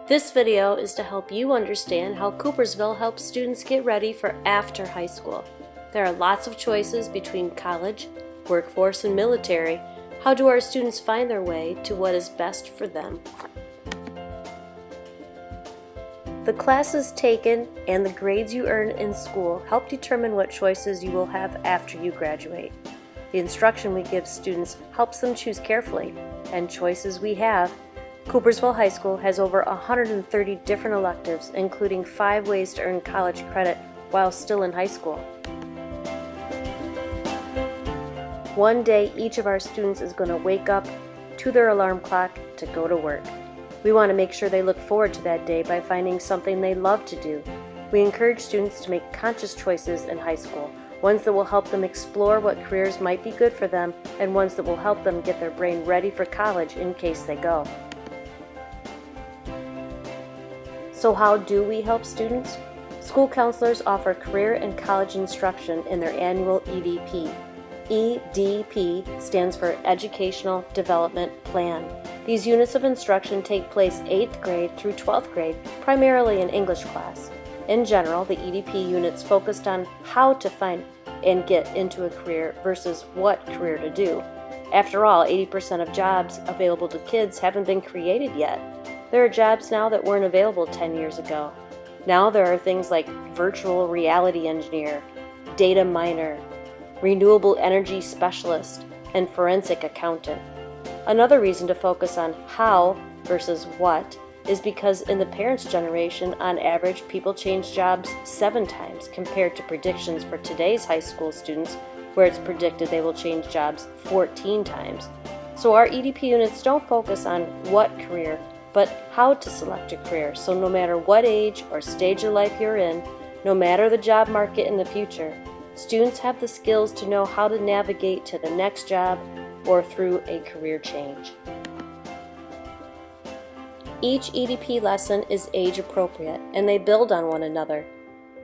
This video is to help you understand how Coopersville helps students get ready for after high school. There are lots of choices between college, workforce, and military. How do our students find their way to what is best for them? The classes taken and the grades you earn in school help determine what choices you will have after you graduate. The instruction we give students helps them choose carefully, and choices we have. Coopersville High School has over 130 different electives, including 5 ways to earn college credit while still in high school. One day, each of our students is going to wake up to their alarm clock to go to work. We want to make sure they look forward to that day by finding something they love to do. We encourage students to make conscious choices in high school, ones that will help them explore what careers might be good for them, and ones that will help them get their brain ready for college in case they go. So how do we help students? School counselors offer career and college instruction in their annual EDP. EDP stands for Educational Development Plan. These units of instruction take place 8th grade through 12th grade, primarily in English class. In general, the EDP units focused on how to find and get into a career versus what career to do. After all, 80% of jobs available to kids haven't been created yet. There are jobs now that weren't available 10 years ago. Now there are things like virtual reality engineer, data miner, renewable energy specialist, and forensic accountant. Another reason to focus on how versus what is because in the parents' generation, on average, people change jobs 7 times compared to predictions for today's high school students, where it's predicted they will change jobs 14 times. So our EDP units don't focus on what career, but how to select a career. So no matter what age or stage of life you're in, no matter the job market in the future, students have the skills to know how to navigate to the next job or through a career change. Each EDP lesson is age appropriate and they build on one another.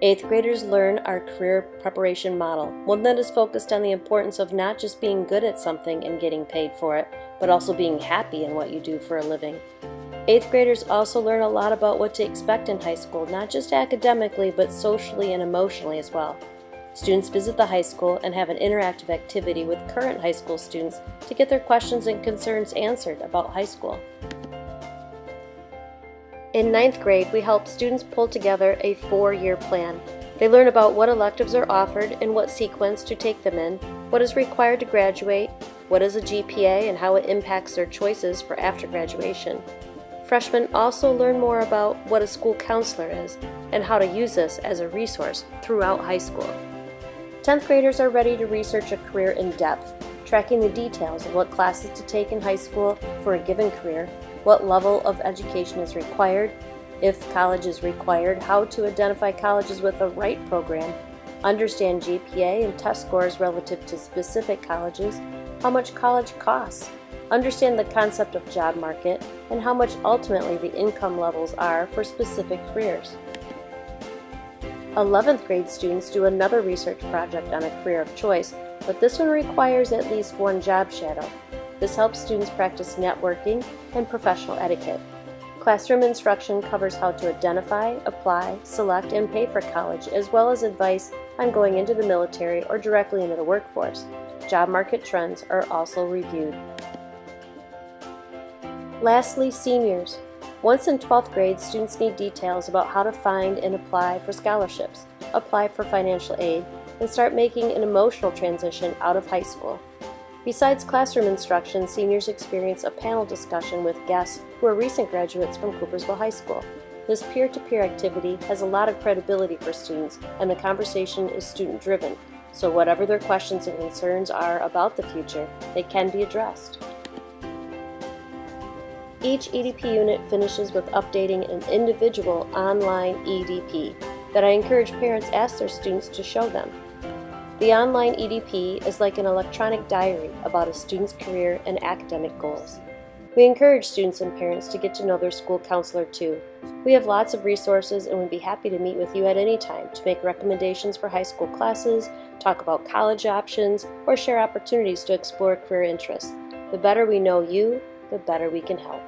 8th graders learn our career preparation model, one that is focused on the importance of not just being good at something and getting paid for it, but also being happy in what you do for a living. 8th graders also learn a lot about what to expect in high school, not just academically, but socially and emotionally as well. Students visit the high school and have an interactive activity with current high school students to get their questions and concerns answered about high school. In 9th grade, we help students pull together a 4-year plan. They learn about what electives are offered and what sequence to take them in, what is required to graduate, what is a GPA and how it impacts their choices for after graduation. Freshmen also learn more about what a school counselor is and how to use this as a resource throughout high school. 10th graders are ready to research a career in depth, tracking the details of what classes to take in high school for a given career, what level of education is required, if college is required, how to identify colleges with the right program, understand GPA and test scores relative to specific colleges, how much college costs, understand the concept of job market, and how much ultimately the income levels are for specific careers. 11th grade students do another research project on a career of choice, but this one requires at least 1 job shadow. This helps students practice networking and professional etiquette. Classroom instruction covers how to identify, apply, select, and pay for college, as well as advice on going into the military or directly into the workforce. Job market trends are also reviewed. Lastly, seniors. Once in 12th grade, students need details about how to find and apply for scholarships, apply for financial aid, and start making an emotional transition out of high school. Besides classroom instruction, seniors experience a panel discussion with guests who are recent graduates from Coopersville High School. This peer-to-peer activity has a lot of credibility for students, and the conversation is student-driven, so whatever their questions and concerns are about the future, they can be addressed. Each EDP unit finishes with updating an individual online EDP that I encourage parents ask their students to show them. The online EDP is like an electronic diary about a student's career and academic goals. We encourage students and parents to get to know their school counselor too. We have lots of resources and would be happy to meet with you at any time to make recommendations for high school classes, talk about college options, or share opportunities to explore career interests. The better we know you, the better we can help.